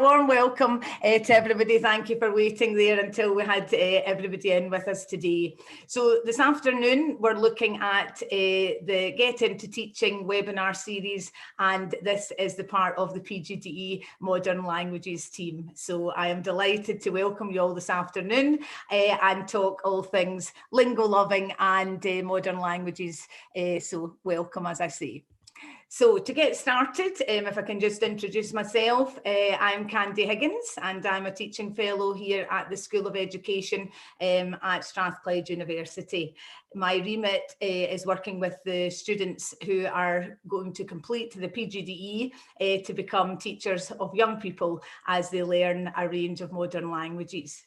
warm welcome to everybody. Thank you for waiting there until we had everybody in with us today. So this afternoon, we're looking at the Get Into Teaching webinar series, and this is the part of the PGDE Modern Languages team. So I am delighted to welcome you all this afternoon and talk all things lingo loving and modern languages. So welcome, as I say. So to get started, if I can just introduce myself, I'm Kandi Higgins and I'm a teaching fellow here at the School of Education at Strathclyde University. My remit is working with the students who are going to complete the PGDE to become teachers of young people as they learn a range of modern languages.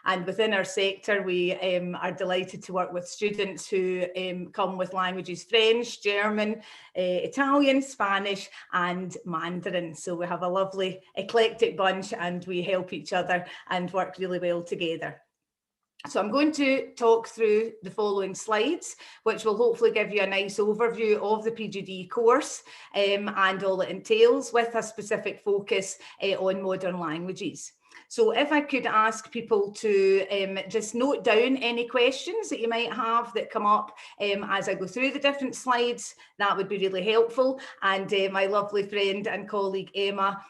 And within our sector, we are delighted to work with students who come with languages French, German, Italian, Spanish and Mandarin. So we have a lovely eclectic bunch and we help each other and work really well together. So I'm going to talk through the following slides, which will hopefully give you a nice overview of the PGDE course and all it entails, with a specific focus on modern languages. So if I could ask people to just note down any questions that you might have that come up as I go through the different slides, that would be really helpful. And my lovely friend and colleague Emma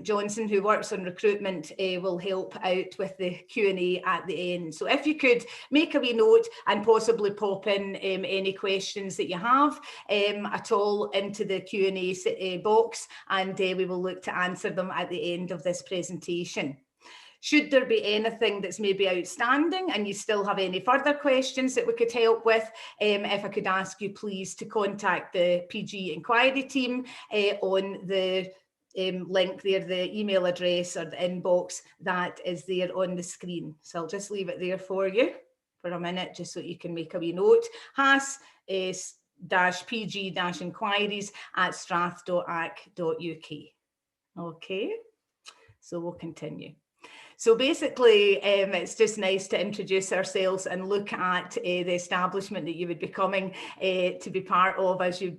Johnson, who works on recruitment, will help out with the Q&A at the end. So if you could make a wee note and possibly pop in any questions that you have at all into the Q&A box, and we will look to answer them at the end of this presentation. Should there be anything that's maybe outstanding and you still have any further questions that we could help with, if I could ask you please to contact the PG inquiry team on the link there, the email address or the inbox that is there on the screen. So I'll just leave it there for you for a minute, just so you can make a wee note. has-pg-inquiries@strath.ac.uk. Okay, so we'll continue. So basically, it's just nice to introduce ourselves and look at the establishment that you would be coming to be part of as you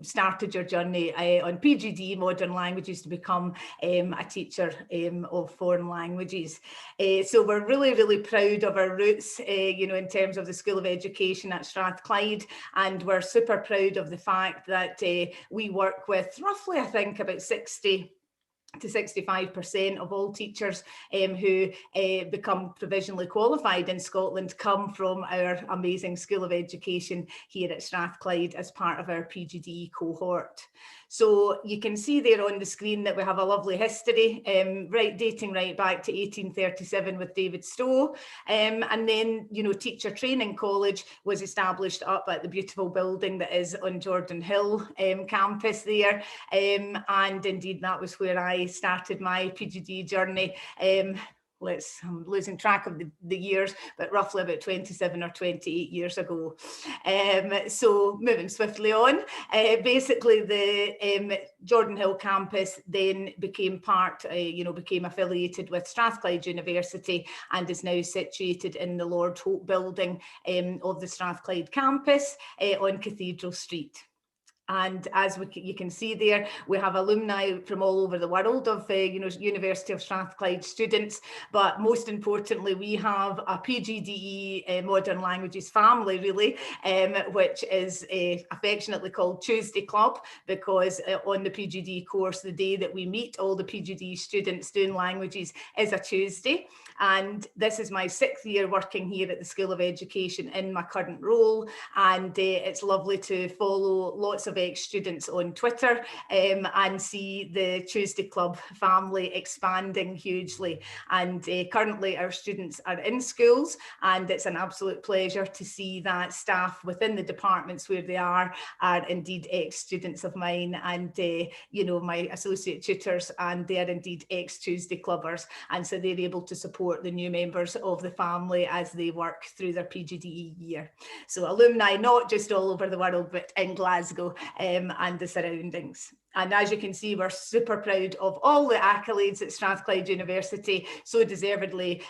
started your journey on PGDE Modern Languages to become a teacher of foreign languages. So we're really, really proud of our roots, you know, in terms of the School of Education at Strathclyde, and we're super proud of the fact that we work with roughly, I think, about 60 to 65% of all teachers who become provisionally qualified in Scotland come from our amazing School of Education here at Strathclyde as part of our PGDE cohort. So you can see there on the screen that we have a lovely history, dating right back to 1837 with David Stowe. And then, you know, Teacher Training College was established up at the beautiful building that is on Jordan Hill campus there. And indeed, that was where I started my PGDE journey. I'm losing track of the years, but roughly about 27 or 28 years ago. So moving swiftly on, basically the Jordan Hill campus then became became affiliated with Strathclyde University and is now situated in the Lord Hope building of the Strathclyde campus on Cathedral Street. And as you can see there, we have alumni from all over the world of University of Strathclyde students, but most importantly, we have a PGDE Modern Languages family, really, which is affectionately called Tuesday Club, because on the PGDE course, the day that we meet all the PGDE students doing languages is a Tuesday. And this is my 6th year working here at the School of Education in my current role, and it's lovely to follow lots of ex-students on Twitter and see the Tuesday Club family expanding hugely. And currently our students are in schools, and it's an absolute pleasure to see that staff within the departments where they are indeed ex-students of mine, and my associate tutors, and they're indeed ex-Tuesday Clubbers, and so they're able to support the new members of the family as they work through their PGDE year. So alumni not just all over the world, but in Glasgow and the surroundings. And as you can see, we're super proud of all the accolades that Strathclyde University so deservedly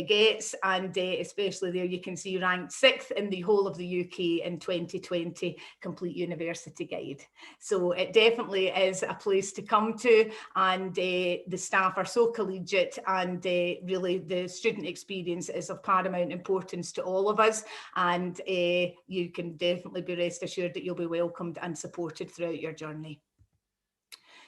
gets, and especially there you can see ranked 6th in the whole of the UK in 2020 Complete University Guide. So it definitely is a place to come to, and the staff are so collegiate, and really the student experience is of paramount importance to all of us, and you can definitely be rest assured that you'll be welcomed and supported throughout your journey.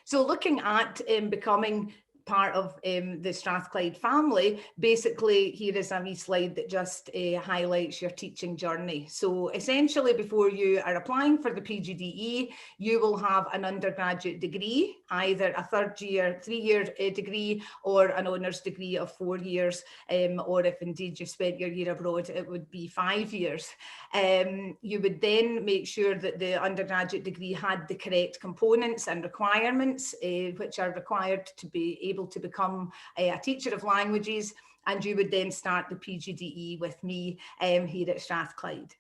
So looking at becoming part of the Strathclyde family, basically here is a wee slide that just highlights your teaching journey. So essentially, before you are applying for the PGDE, you will have an undergraduate degree, either a 3-year degree, or an honours degree of 4 years, or if indeed you spent your year abroad, it would be 5 years. You would then make sure that the undergraduate degree had the correct components and requirements which are required to be able to become a teacher of languages, and you would then start the PGDE with me here at Strathclyde.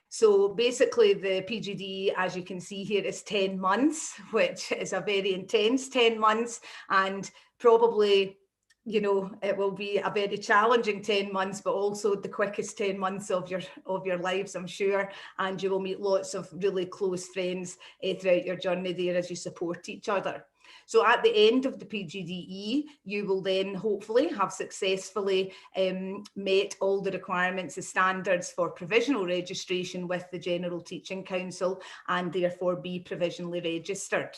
So basically the PGDE, as you can see here, is 10 months, which is a very intense 10 months, and probably, you know, it will be a very challenging 10 months, but also the quickest 10 months of your lives, I'm sure. And you will meet lots of really close friends throughout your journey there as you support each other. So at the end of the PGDE, you will then hopefully have successfully met all the requirements, the standards for provisional registration with the General Teaching Council, and therefore be provisionally registered.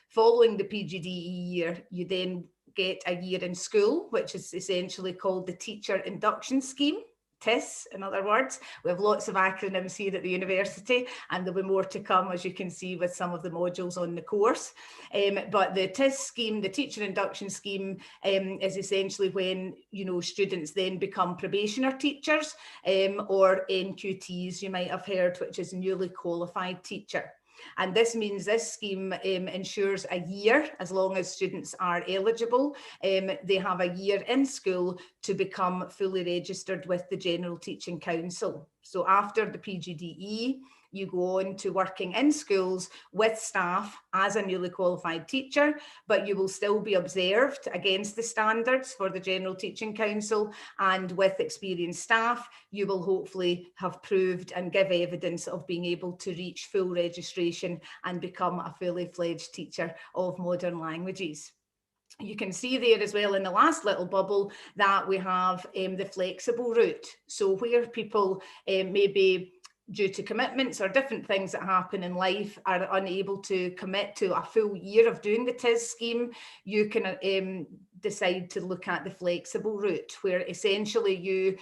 Following the PGDE year, you then get a year in school, which is essentially called the Teacher Induction Scheme. TIS, in other words. We have lots of acronyms here at the university, and there'll be more to come, as you can see, with some of the modules on the course. But the TIS scheme, the Teacher Induction Scheme, is essentially when, you know, students then become probationer teachers, or NQTs, you might have heard, which is newly qualified teacher. And this means this scheme ensures a year, as long as students are eligible, they have a year in school to become fully registered with the General Teaching Council. So after the PGDE, you go on to working in schools with staff as a newly qualified teacher, but you will still be observed against the standards for the General Teaching Council, and with experienced staff, you will hopefully have proved and give evidence of being able to reach full registration and become a fully fledged teacher of modern languages. You can see there as well in the last little bubble that we have the flexible route. So where people maybe due to commitments or different things that happen in life are unable to commit to a full year of doing the TIS scheme, you can decide to look at the flexible route, where essentially you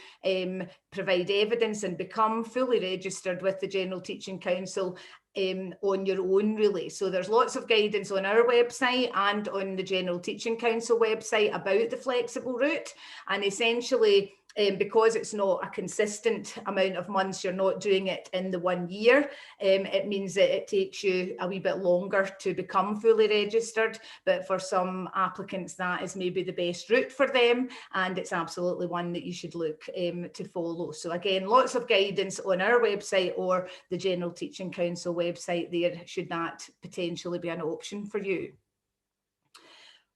provide evidence and become fully registered with the General Teaching Council on your own, really. So there's lots of guidance on our website and on the General Teaching Council website about the flexible route, and essentially because it's not a consistent amount of months, you're not doing it in the 1 year, it means that it takes you a wee bit longer to become fully registered, but for some applicants that is maybe the best route for them, and it's absolutely one that you should look to follow. So again, lots of guidance on our website or the General Teaching Council website there, should that potentially be an option for you.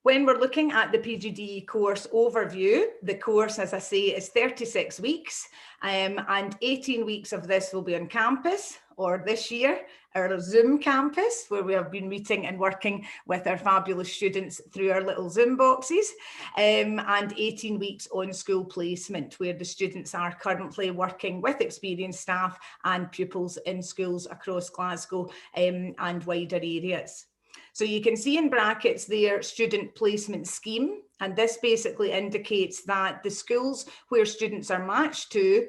When we're looking at the PGDE course overview, the course, as I say, is 36 weeks, and 18 weeks of this will be on campus, or this year, our Zoom campus, where we have been meeting and working with our fabulous students through our little Zoom boxes, and 18 weeks on school placement, where the students are currently working with experienced staff and pupils in schools across Glasgow and wider areas. So you can see in brackets there, student placement scheme, and this basically indicates that the schools where students are matched to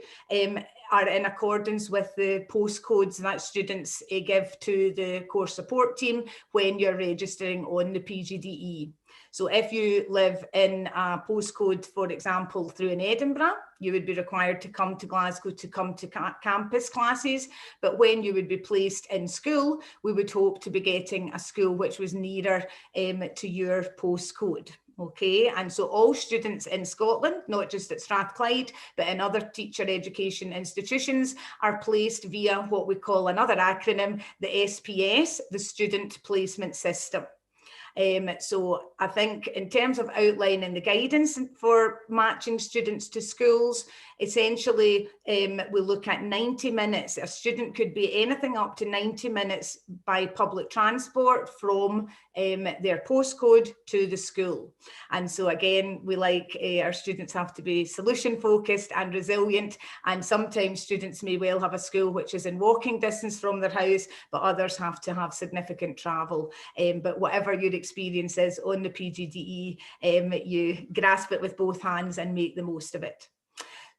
are in accordance with the postcodes that students give to the course support team when you're registering on the PGDE. So if you live in a postcode, for example, through in Edinburgh, you would be required to come to Glasgow to come to campus classes. But when you would be placed in school, we would hope to be getting a school which was nearer to your postcode. Okay, and so all students in Scotland, not just at Strathclyde, but in other teacher education institutions, are placed via what we call another acronym, the SPS, the Student Placement System. So I think in terms of outlining the guidance for matching students to schools, essentially we look at 90 minutes. A student could be anything up to 90 minutes by public transport from their postcode to the school. And so again, we like our students have to be solution focused and resilient. And sometimes students may well have a school which is in walking distance from their house, but others have to have significant travel. But whatever your experience is on the PGDE, you grasp it with both hands and make the most of it.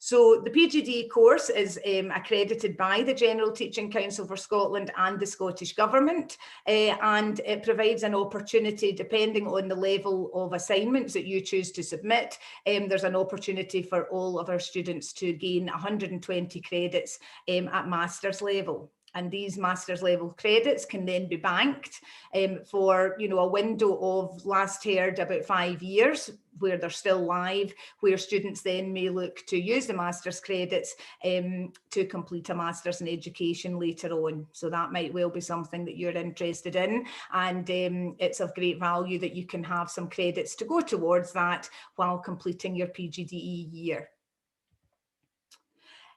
So the PGDE course is accredited by the General Teaching Council for Scotland and the Scottish Government, and it provides an opportunity, depending on the level of assignments that you choose to submit, there's an opportunity for all of our students to gain 120 credits at master's level. And these master's level credits can then be banked for, a window of, last heard, about 5 years, where they're still live, where students then may look to use the master's credits to complete a master's in education later on. So that might well be something that you're interested in, and it's of great value that you can have some credits to go towards that while completing your PGDE year.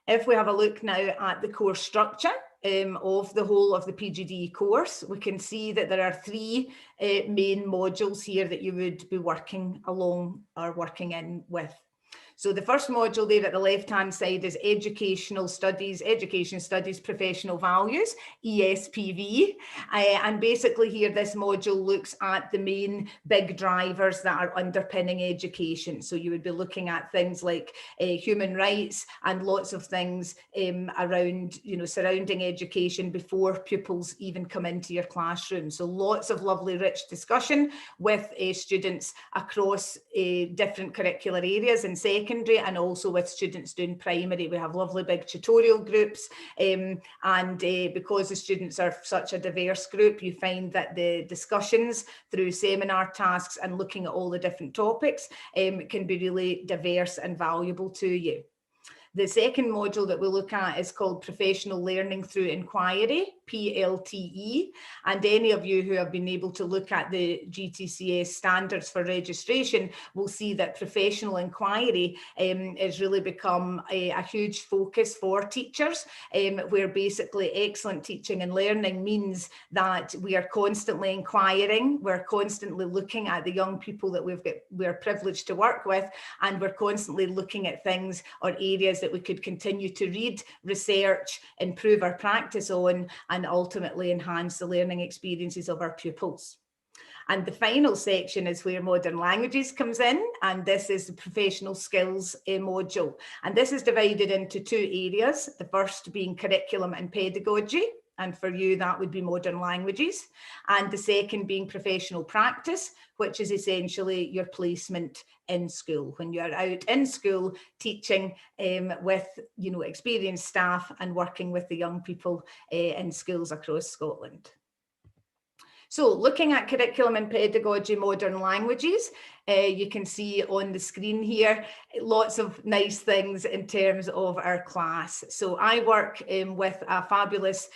If we have a look now at the course structure of the whole of the PGDE course, we can see that there are 3 main modules here that you would be working along or working in with. So the first module there at the left-hand side is Education Studies, Professional Values, ESPV. And basically here, this module looks at the main big drivers that are underpinning education. So you would be looking at things like human rights and lots of things around, surrounding education before pupils even come into your classroom. So lots of lovely, rich discussion with students across different curricular areas in secondary, and also with students doing primary. We have lovely big tutorial groups, and because the students are such a diverse group, you find that the discussions through seminar tasks and looking at all the different topics can be really diverse and valuable to you. The second module that we look at is called Professional Learning Through Inquiry, PLTE, and any of you who have been able to look at the GTCS standards for registration will see that professional inquiry has really become a huge focus for teachers, where basically excellent teaching and learning means that we are constantly inquiring, we're constantly looking at the young people that we're privileged to work with, and we're constantly looking at things or areas that we could continue to read, research, improve our practice on, and ultimately enhance the learning experiences of our pupils. And the final section is where modern languages comes in, and this is the professional skills module. And this is divided into 2 areas, the first being curriculum and pedagogy, and for you that would be modern languages, and the second being professional practice, which is essentially your placement in school, when you're out in school teaching with experienced staff and working with the young people in schools across Scotland. So looking at curriculum and pedagogy, modern languages, you can see on the screen here, lots of nice things in terms of our class. So I work with a fabulous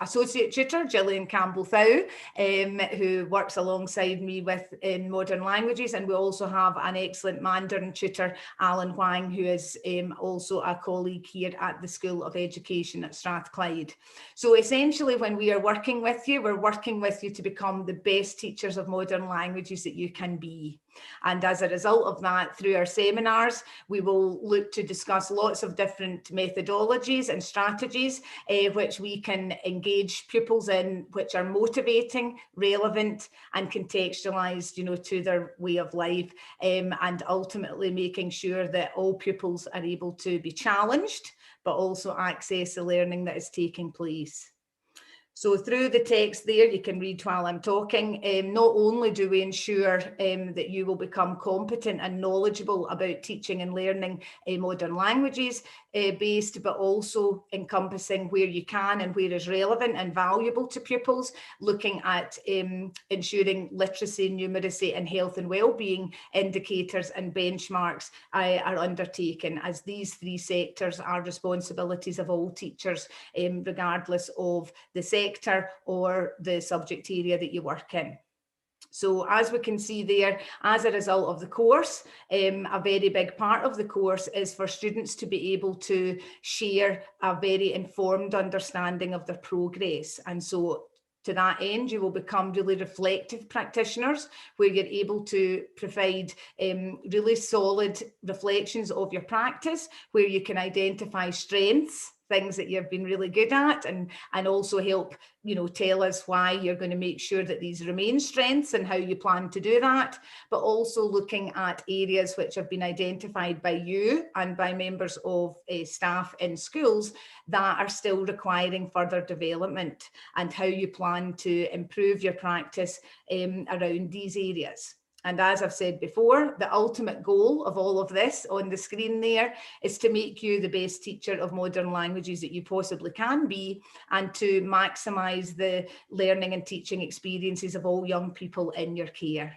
associate tutor, Gillian Campbell-Thau, who works alongside me in modern languages. And we also have an excellent Mandarin tutor, Alan Huang, who is also a colleague here at the School of Education at Strathclyde. So essentially, when we are working with you, we're working with you to become the best teachers of modern languages that you can be. And as a result of that, through our seminars, we will look to discuss lots of different methodologies and strategies which we can engage pupils in, which are motivating, relevant, and contextualized, to their way of life, and ultimately making sure that all pupils are able to be challenged, but also access the learning that is taking place. So through the text there, you can read while I'm talking, not only do we ensure that you will become competent and knowledgeable about teaching and learning modern languages based, but also encompassing where you can and where is relevant and valuable to pupils, looking at ensuring literacy, numeracy and health and well-being indicators and benchmarks are undertaken, as these three sectors are responsibilities of all teachers, regardless of the sector or the subject area that you work in. So as we can see there, as a result of the course, a very big part of the course is for students to be able to share a very informed understanding of their progress. And so to that end, you will become really reflective practitioners, where you're able to provide really solid reflections of your practice, where you can identify strengths, things that you've been really good at, and also help, you know, tell us why you're going to make sure that these remain strengths and how you plan to do that, but also looking at areas which have been identified by you and by members of staff in schools that are still requiring further development, and how you plan to improve your practice around these areas. And as I've said before, the ultimate goal of all of this on the screen there is to make you the best teacher of modern languages that you possibly can be, and to maximise the learning and teaching experiences of all young people in your care.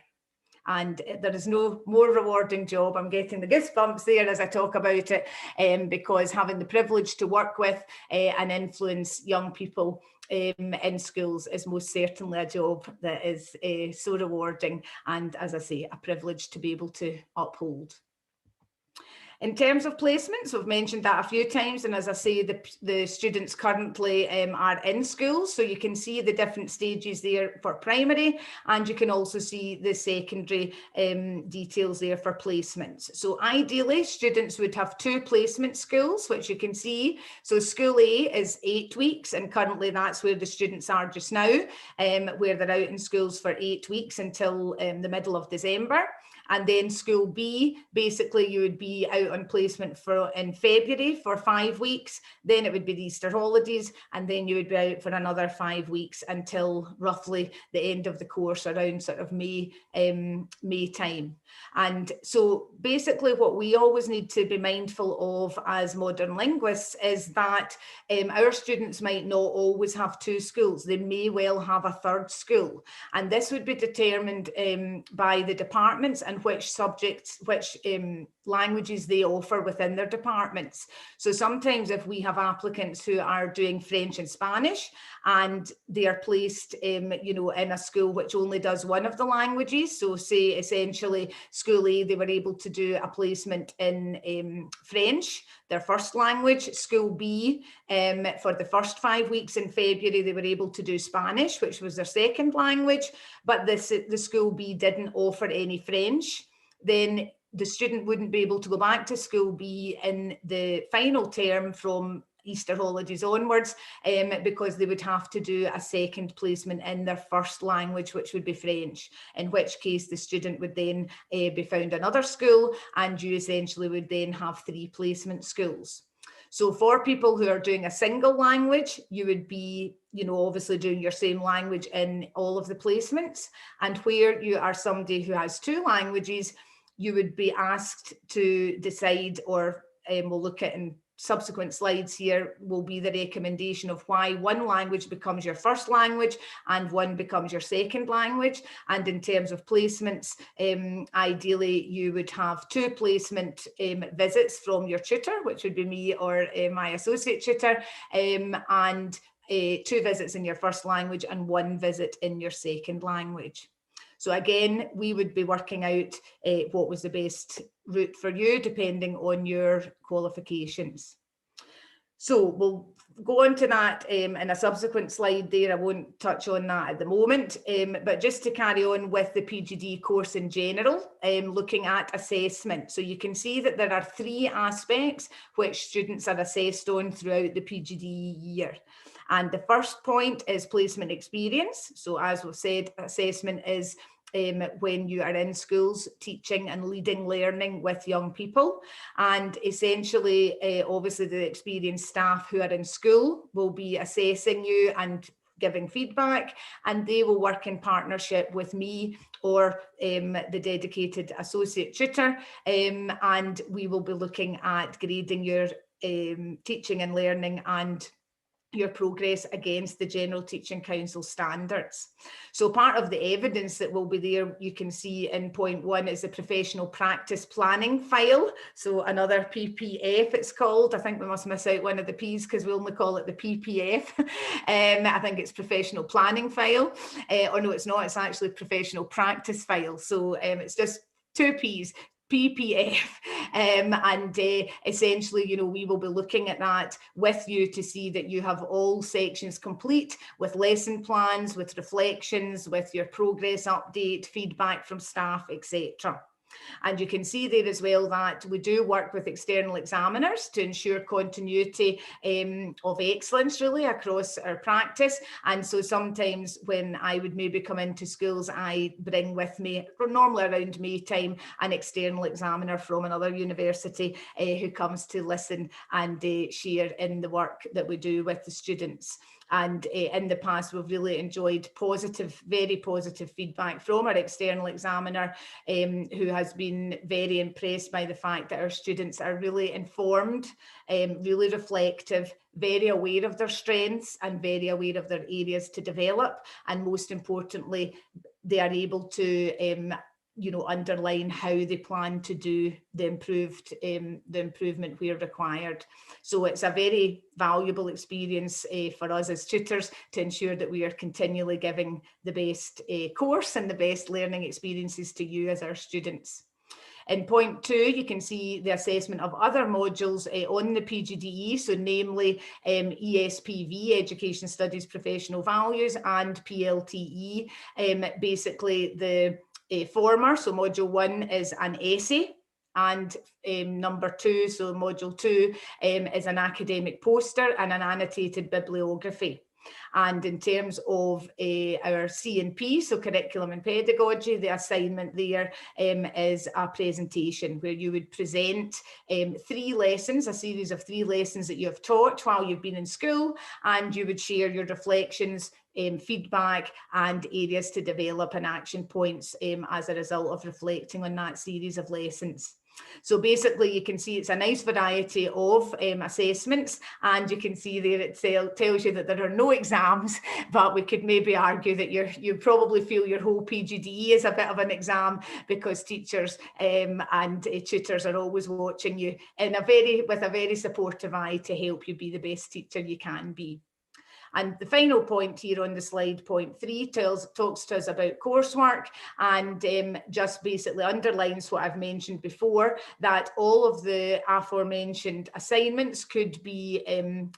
And there is no more rewarding job. I'm getting the goosebumps there as I talk about it, because having the privilege to work with and influence young people in schools is most certainly a job that is so rewarding, and, as I say, a privilege to be able to uphold. In terms of placements, we've mentioned that a few times, and as I say, the students currently are in schools, so you can see the different stages there for primary, and you can also see the secondary details there for placements. So ideally, students would have 2 placement schools, which you can see. So school A is 8 weeks, and currently that's where the students are just now, where they're out in schools for 8 weeks until the middle of December. And then school B, basically you would be out on placement in February for 5 weeks, then it would be the Easter holidays, and then you would be out for another 5 weeks until roughly the end of the course, around sort of May time. And so basically what we always need to be mindful of as modern linguists is that our students might not always have 2 schools. They may well have a 3rd school, and this would be determined by the departments and which subjects, which languages they offer within their departments. So sometimes if we have applicants who are doing French and Spanish, and they are placed you know, in a school which only does one of the languages, so say essentially school A, they were able to do a placement in French, their first language. School B, for the first 5 weeks in February, they were able to do Spanish, which was their second language, but the school B didn't offer any French. Then the student wouldn't be able to go back to school B in the final term from Easter holidays onwards, because they would have to do a second placement in their first language, which would be French, in which case the student would then be found another school, and you essentially would then have 3 placement schools. So for people who are doing a single language, you would be, you know, obviously doing your same language in all of the placements. And where you are somebody who has 2 languages, you would be asked to decide, or we'll look at in subsequent slides here, will be the recommendation of why one language becomes your first language and one becomes your second language. And in terms of placements, ideally you would have 2 placement visits from your tutor, which would be me or my associate tutor, and 2 visits in your first language and 1 visit in your second language. So again, we would be working out what was the best route for you, depending on your qualifications. So we'll go on to that in a subsequent slide there. I won't touch on that at the moment, but just to carry on with the PGDE course in general, looking at assessment. So you can see that there are 3 aspects which students are assessed on throughout the PGDE year. And the first point is placement experience. So as we've said, assessment is when you are in schools teaching and leading learning with young people. And essentially, obviously the experienced staff who are in school will be assessing you and giving feedback, and they will work in partnership with me or the dedicated associate tutor, and we will be looking at grading your teaching and learning and your progress against the General Teaching Council standards. So part of the evidence that will be there, you can see in point 1, is the professional practice planning file. So another PPF it's called. I think we must miss out one of the P's because we only call it the PPF. I think it's professional planning file. Or no, it's not, it's actually professional practice file. So it's just 2 P's. PPF, and essentially, you know, we will be looking at that with you to see that you have all sections complete with lesson plans, with reflections, with your progress update, feedback from staff, etc. And you can see there as well that we do work with external examiners to ensure continuity of excellence really across our practice. And so sometimes when I would maybe come into schools, I bring with me, normally around May time, an external examiner from another university who comes to listen and share in the work that we do with the students. And in the past, we've really enjoyed positive, very positive feedback from our external examiner, who has been very impressed by the fact that our students are really informed, really reflective, very aware of their strengths and very aware of their areas to develop. And most importantly, they are able to you know, underline how they plan to do the improvement where required. So it's a very valuable experience for us as tutors to ensure that we are continually giving the best course and the best learning experiences to you as our students. In point 2, you can see the assessment of other modules on the PGDE, so namely ESPV, Education Studies Professional Values, and PLTE, basically the former, so module 1 is an essay, and number 2, so module 2 is an academic poster and an annotated bibliography. And in terms of our C&P, so curriculum and pedagogy, the assignment there is a presentation where you would present 3 lessons, a series of 3 lessons that you have taught while you've been in school, and you would share your reflections, feedback and areas to develop and action points as a result of reflecting on that series of lessons. So basically you can see it's a nice variety of assessments, and you can see there it tells you that there are no exams, but we could maybe argue that you probably feel your whole PGDE is a bit of an exam, because teachers and tutors are always watching you with a very supportive eye to help you be the best teacher you can be. And the final point here on the slide, point 3, talks to us about coursework, and just basically underlines what I've mentioned before, that all of the aforementioned assignments could be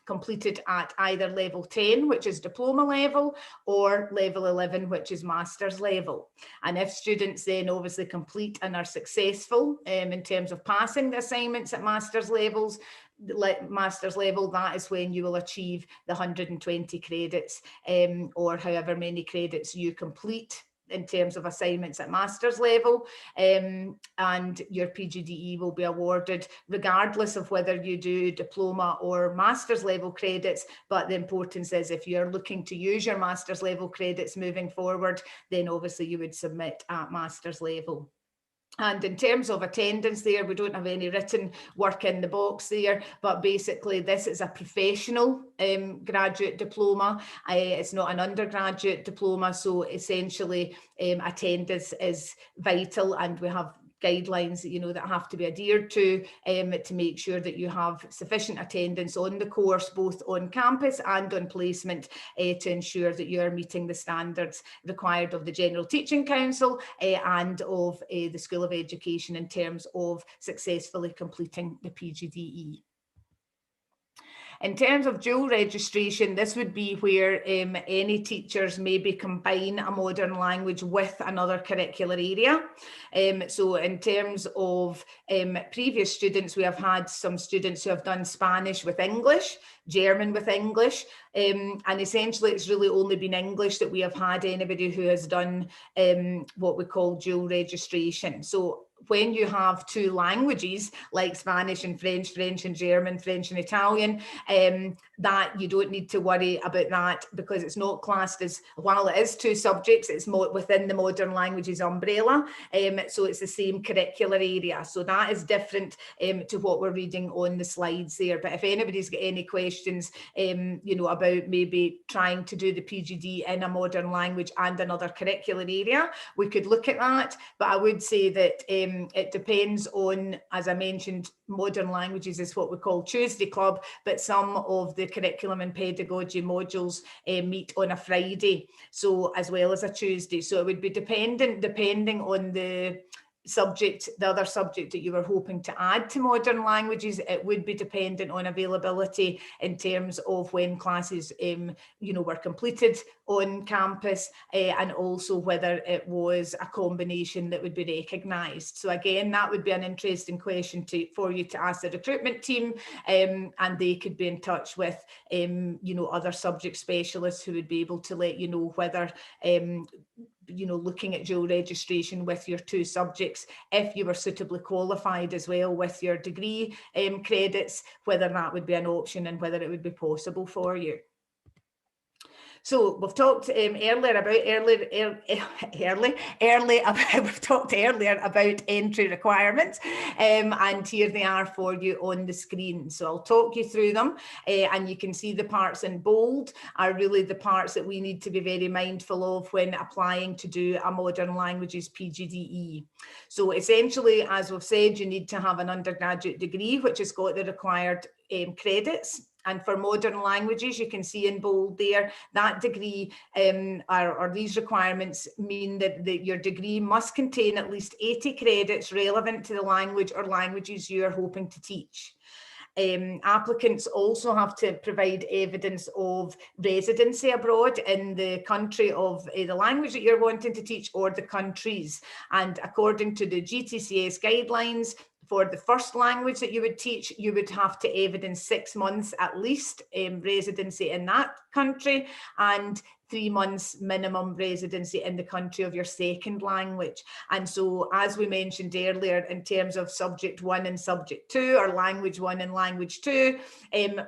completed at either level 10, which is diploma level, or level 11, which is master's level. And if students then obviously complete and are successful in terms of passing the assignments at master's level, that is when you will achieve the 120 credits or however many credits you complete in terms of assignments at master's level, and your PGDE will be awarded regardless of whether you do diploma or master's level credits. But the importance is, if you're looking to use your master's level credits moving forward, then obviously you would submit at master's level. And in terms of attendance there, we don't have any written work in the box there, but basically this is a professional graduate diploma. It's not an undergraduate diploma, so essentially attendance is vital, and we have guidelines that have to be adhered to make sure that you have sufficient attendance on the course, both on campus and on placement, to ensure that you are meeting the standards required of the General Teaching Council and of the School of Education in terms of successfully completing the PGDE. In terms of dual registration, this would be where any teachers maybe combine a modern language with another curricular area. So in terms of previous students, we have had some students who have done Spanish with English, German with English, and essentially it's really only been English that we have had anybody who has done what we call dual registration. So when you have two languages like Spanish and French, French and German, French and Italian, that you don't need to worry about that, because it's not classed as, while it is two subjects, it's more within the modern languages umbrella. So it's the same curricular area. So that is different to what we're reading on the slides there. But if anybody's got any questions, you know, about maybe trying to do the PGD in a modern language and another curricular area, we could look at that. But I would say that it depends on, as I mentioned, modern languages is what we call Tuesday Club, but some of the curriculum and pedagogy modules meet on a Friday, so as well as a Tuesday. So it would be depending on the subject, the other subject that you were hoping to add to modern languages, it would be dependent on availability in terms of when classes you know, were completed on campus, and also whether it was a combination that would be recognised. So again, that would be an interesting question for you to ask the recruitment team, and they could be in touch with you know, other subject specialists who would be able to let you know whether you know, looking at dual registration with your two subjects, if you were suitably qualified as well with your degree credits, whether that would be an option and whether it would be possible for you. So we've talked earlier about entry requirements, and here they are for you on the screen. So I'll talk you through them, and you can see the parts in bold are really the parts that we need to be very mindful of when applying to do a modern languages PGDE. So essentially, as we've said, you need to have an undergraduate degree which has got the required credits. And for modern languages, you can see in bold there, that degree or these requirements mean that your degree must contain at least 80 credits relevant to the language or languages you are hoping to teach. Applicants also have to provide evidence of residency abroad in the country of the language that you're wanting to teach, or the countries. And according to the GTCS guidelines, for the first language that you would teach, you would have to evidence 6 months at least residency in that country, and 3 months minimum residency in the country of your second language. And so, as we mentioned earlier, in terms of subject 1 and subject 2, or language 1 and language 2,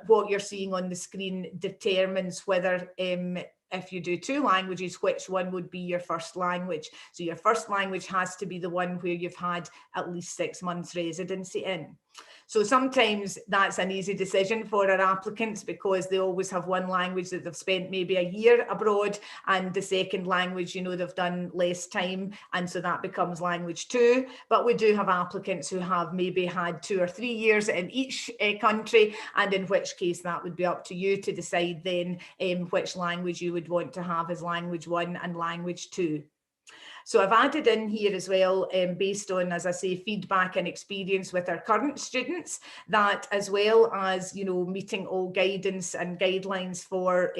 what you're seeing on the screen determines whether if you do 2 languages, which one would be your first language. So your first language has to be the one where you've had at least 6 months residency in. So sometimes that's an easy decision for our applicants, because they always have one language that they've spent maybe a year abroad, and the second language, you know, they've done less time, and so that becomes language 2. But we do have applicants who have maybe had 2 or 3 years in each country, and in which case that would be up to you to decide then which language you would want to have as language 1 and language 2. So I've added in here as well, based on, as I say, feedback and experience with our current students, that as well as, you know, meeting all guidance and guidelines for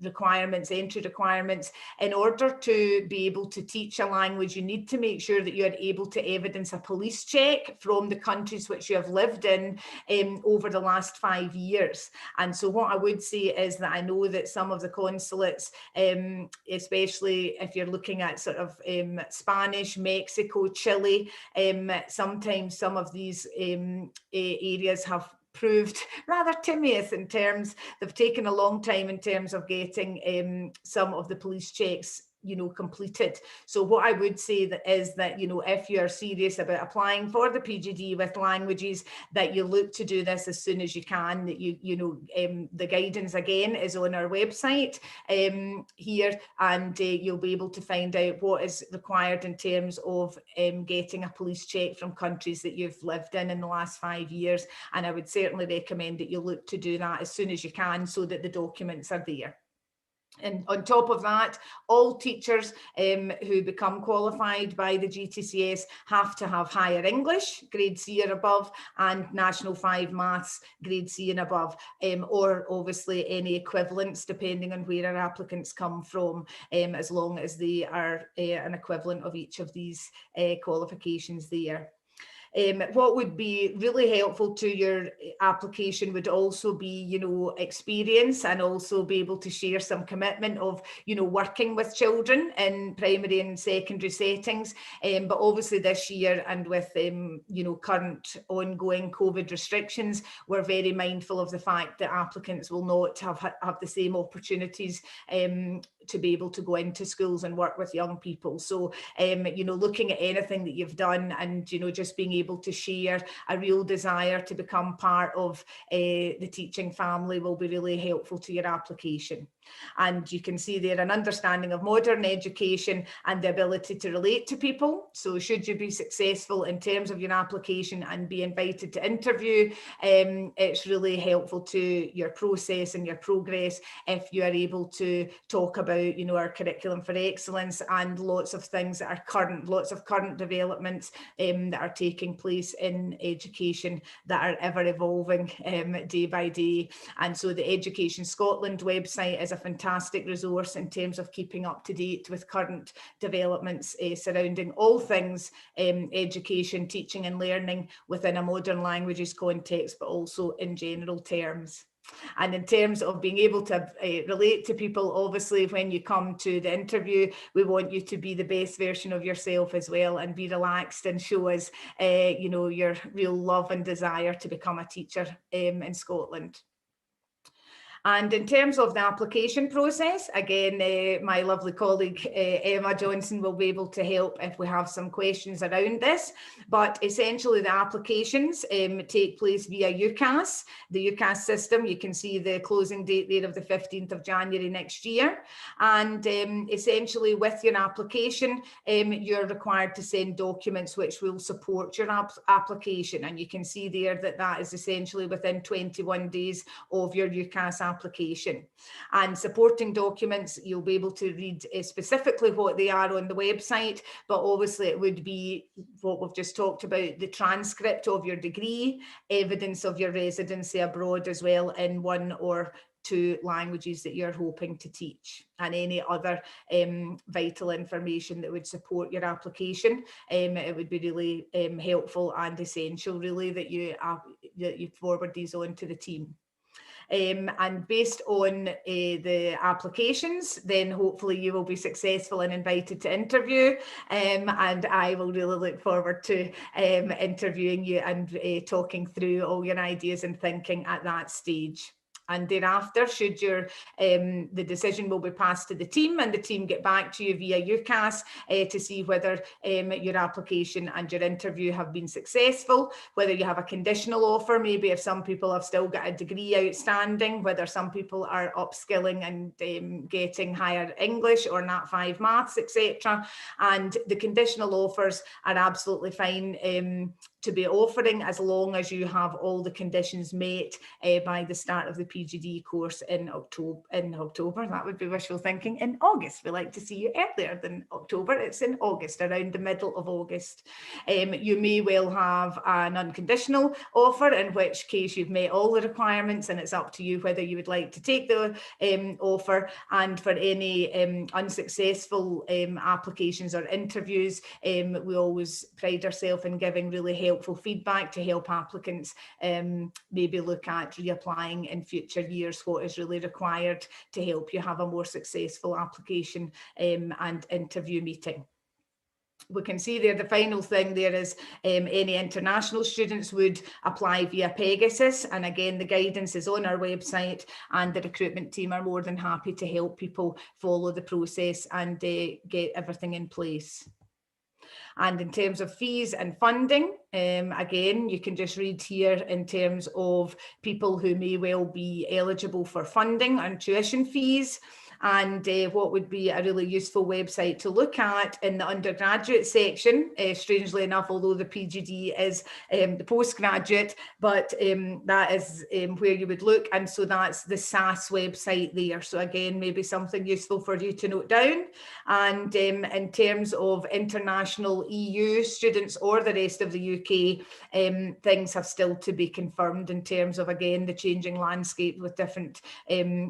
requirements, entry requirements, in order to be able to teach a language, you need to make sure that you are able to evidence a police check from the countries which you have lived in over the last 5 years. And so what I would say is that I know that some of the consulates, especially if you're looking at sort of Spanish, Mexico, Chile, sometimes some of these areas have proved rather tedious in terms, they've taken a long time in terms of getting some of the police checks, you know, completed. So what I would say is that, you know, if you're serious about applying for the PGD with languages, that you look to do this as soon as you can, that you know, the guidance again is on our website here, and you'll be able to find out what is required in terms of getting a police check from countries that you've lived in the last 5 years. And I would certainly recommend that you look to do that as soon as you can, so that the documents are there. And on top of that, all teachers who become qualified by the GTCS have to have higher English, grade C or above, and National 5 Maths, grade C and above, or obviously any equivalents depending on where our applicants come from, as long as they are an equivalent of each of these qualifications there. What would be really helpful to your application would also be, you know, experience, and also be able to share some commitment of, you know, working with children in primary and secondary settings. But obviously this year, and with, you know, current ongoing COVID restrictions, we're very mindful of the fact that applicants will not have the same opportunities to be able to go into schools and work with young people. So, you know, looking at anything that you've done, and, you know, just being able to share a real desire to become part of the teaching family will be really helpful to your application. And you can see there an understanding of modern education and the ability to relate to people. So should you be successful in terms of your application and be invited to interview, it's really helpful to your process and your progress if you are able to talk about, you know, our curriculum for excellence and lots of things that are current, lots of current developments that are taking place in education that are ever evolving day by day. And so the Education Scotland website is a fantastic resource in terms of keeping up to date with current developments surrounding all things education, teaching and learning within a modern languages context, but also in general terms. And in terms of being able to relate to people, obviously, when you come to the interview, we want you to be the best version of yourself as well, and be relaxed and show us, you know, your real love and desire to become a teacher in Scotland. And in terms of the application process, again, my lovely colleague Emma Johnson will be able to help if we have some questions around this. But essentially the applications take place via UCAS, the UCAS system. You can see the closing date there of the 15th of January next year. And essentially with your application, you're required to send documents which will support your application. And you can see there that that is essentially within 21 days of your UCAS application. And supporting documents, you'll be able to read specifically what they are on the website, but obviously it would be what we've just talked about, the transcript of your degree, evidence of your residency abroad as well in one or two languages that you're hoping to teach, and any other vital information that would support your application. It would be really helpful and essential really that you forward these on to the team. And based on the applications, then hopefully you will be successful and invited to interview, and I will really look forward to interviewing you and talking through all your ideas and thinking at that stage. And thereafter, should your the decision will be passed to the team, and the team get back to you via UCAS to see whether your application and your interview have been successful, whether you have a conditional offer, maybe if some people have still got a degree outstanding, whether some people are upskilling and getting higher English or Nat 5 maths, etc. And the conditional offers are absolutely fine to be offering, as long as you have all the conditions met by the start of the PGDE course in October. That would be wishful thinking. In August, we like to see you earlier than October. It's in August, around the middle of August. You may well have an unconditional offer, in which case you've met all the requirements, and it's up to you whether you would like to take the offer. And for any unsuccessful applications or interviews, we always pride ourselves in giving really helpful feedback to help applicants maybe look at reapplying in future years, what is really required to help you have a more successful application and interview meeting. We can see there the final thing there is any international students would apply via Pegasus, and again the guidance is on our website, and the recruitment team are more than happy to help people follow the process and get everything in place. And in terms of fees and funding, again, you can just read here in terms of people who may well be eligible for funding and tuition fees. And what would be a really useful website to look at in the undergraduate section, strangely enough, although the PGDE is the postgraduate, but that is where you would look. And so that's the SAS website there. So again, maybe something useful for you to note down. And in terms of international EU students or the rest of the UK, things have still to be confirmed in terms of, again, the changing landscape with different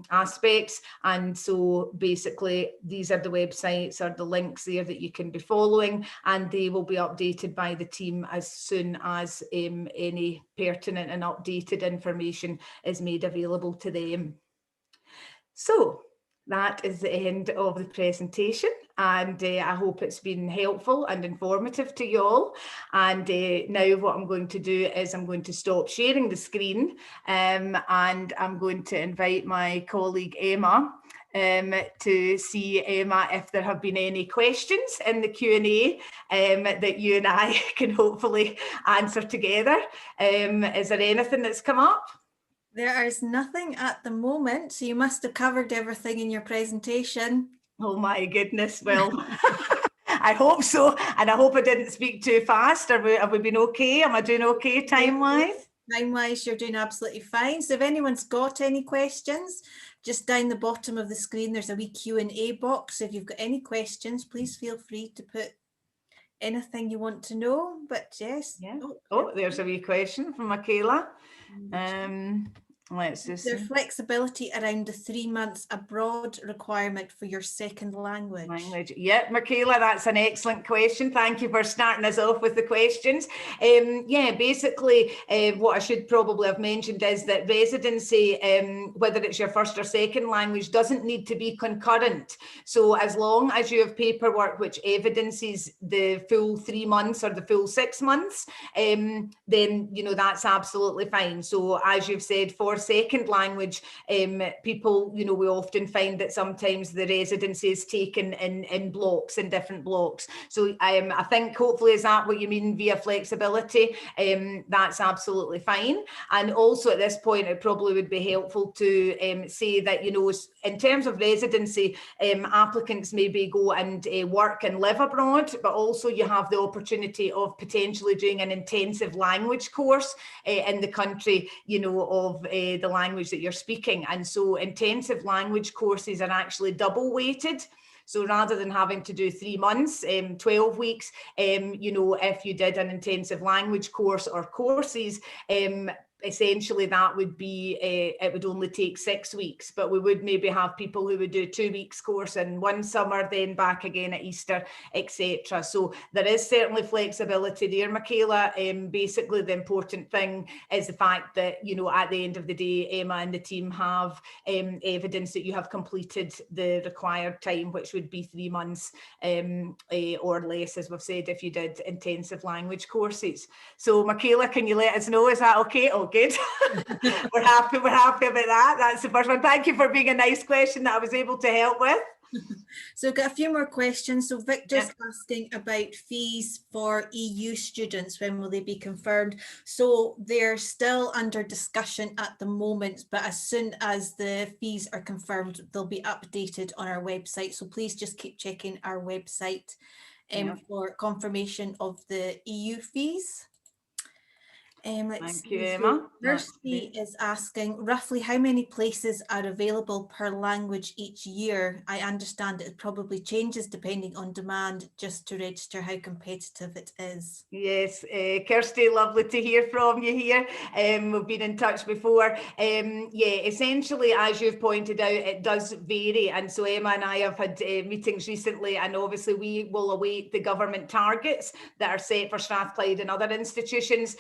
aspects. And so so basically these are the websites or the links there that you can be following, and they will be updated by the team as soon as any pertinent and updated information is made available to them. So that is the end of the presentation, and I hope it's been helpful and informative to you all. And now what I'm going to do is I'm going to stop sharing the screen, and I'm going to invite my colleague Emma to see, Emma, if there have been any questions in the Q&A that you and I can hopefully answer together. Is there anything that's come up? There is nothing at the moment, so you must have covered everything in your presentation. Oh my goodness, well, I hope so, and I hope I didn't speak too fast. Have we been okay? Am I doing okay time-wise? Time-wise, you're doing absolutely fine. So if anyone's got any questions, just down the bottom of the screen, there's a wee Q&A box. If you've got any questions, please feel free to put anything you want to know. But yes. Yeah. Oh, there's a wee question from Michaela. Let's just see. Flexibility around the 3 months abroad requirement for your second language. Yeah, Michaela, that's an excellent question. Thank you for starting us off with the questions. Yeah, basically what I should probably have mentioned is that residency, whether it's your first or second language, doesn't need to be concurrent. So as long as you have paperwork which evidences the full 3 months or the full 6 months, then, you know, that's absolutely fine. So as you've said, for second language, people, you know, we often find that sometimes the residency is taken in blocks, in different blocks. So I think hopefully, is that what you mean via flexibility? That's absolutely fine. And also at this point, it probably would be helpful to say that, you know, in terms of residency, applicants maybe go and work and live abroad, but also you have the opportunity of potentially doing an intensive language course in the country, you know, of the language that you're speaking. And so intensive language courses are actually double weighted. So rather than having to do 3 months, 12 weeks, you know, if you did an intensive language course or courses, essentially that would be, it would only take 6 weeks, but we would maybe have people who would do 2 weeks course in one summer, then back again at Easter, etc. So there is certainly flexibility there, Michaela. Basically the important thing is the fact that, you know, at the end of the day, Emma and the team have evidence that you have completed the required time, which would be 3 months or less, as we've said, if you did intensive language courses. So Michaela, can you let us know, is that okay? Oh, good. We're happy about that. That's the first one. Thank you for being a nice question that I was able to help with. So I've got a few more questions. So Victor's asking about fees for EU students. When will they be confirmed? So they're still under discussion at the moment, but as soon as the fees are confirmed, they'll be updated on our website. So please just keep checking our website for confirmation of the EU fees. Thank you, Emma. Kirsty is asking roughly how many places are available per language each year. I understand it probably changes depending on demand, just to register how competitive it is. Yes, Kirsty, lovely to hear from you here. We've been in touch before. Yeah, essentially, as you've pointed out, it does vary. And so Emma and I have had meetings recently, and obviously we will await the government targets that are set for Strathclyde and other institutions.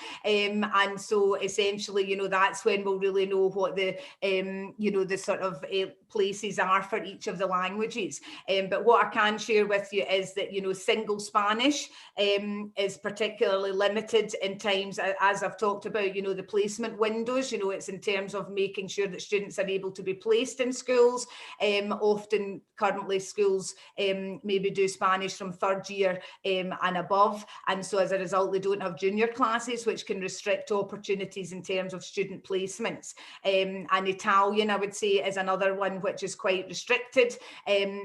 And so essentially, you know, that's when we'll really know what the, you know, the sort of places are for each of the languages. But what I can share with you is that, you know, single Spanish is particularly limited in times, as I've talked about, you know, the placement windows, you know, it's in terms of making sure that students are able to be placed in schools. Often currently schools maybe do Spanish from 3rd year and above. And so as a result, they don't have junior classes, which can restrict opportunities in terms of student placements. And Italian, I would say, is another one which is quite restricted.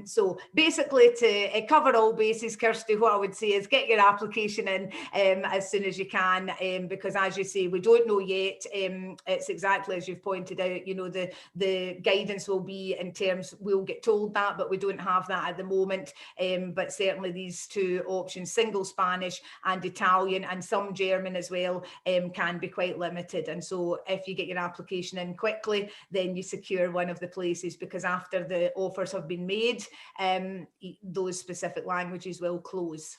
So basically, to cover all bases, Kirsty, what I would say is get your application in as soon as you can, because as you say, we don't know yet. It's exactly as you've pointed out, you know, the guidance will be in terms, we'll get told that, but we don't have that at the moment. But certainly these two options, single Spanish and Italian, and some German as well, can be quite limited. And so if you get your application in quickly, then you secure one of the places, because after the offers have been made, those specific languages will close.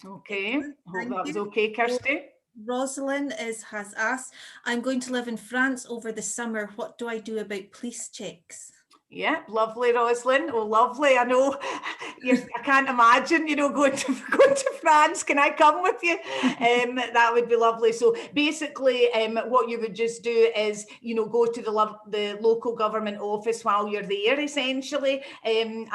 Okay, hope that was okay, Kirsty. Rosalind has asked, I'm going to live in France over the summer. What do I do about police checks? Yeah, lovely, Rosalind. Oh, lovely. I know. I can't imagine, going to France. Can I come with you? That would be lovely. So basically, what you would just do is, go to the local government office while you're there, essentially. And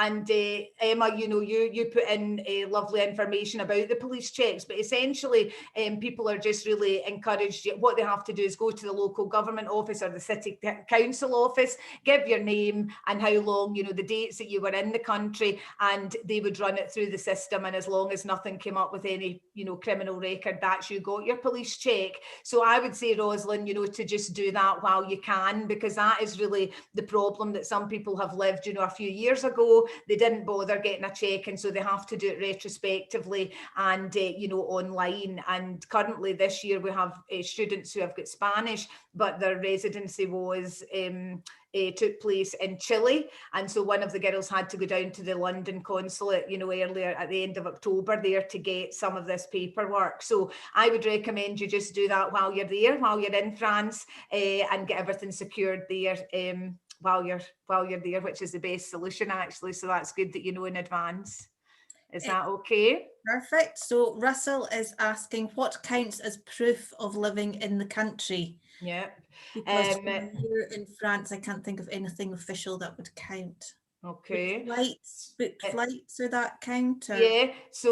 Emma, you put in lovely information about the police checks, but essentially, people are just really encouraged. What they have to do is go to the local government office or the city council office, give your name and how long, the dates that you were in the country, and they would run it through the system. And as long as nothing came up with any, criminal record, that's you got your police check. So I would say, Rosalind, to just do that while you can, because that is really the problem that some people have lived, a few years ago. They didn't bother getting a check, and so they have to do it retrospectively and, online. And currently this year we have students who have got Spanish, but their residency was took place in Chile, and so one of the girls had to go down to the London consulate, earlier at the end of October there to get some of this paperwork. So I would recommend you just do that while you're there, while you're in France, and get everything secured there while you're there, which is the best solution, actually. So that's good that you know in advance. Is that okay? Perfect. So Russell is asking, what counts as proof of living in the country? Yeah. Because here in France, I can't think of anything official that would count. Okay. Booked flights, or that count? Or? Yeah. So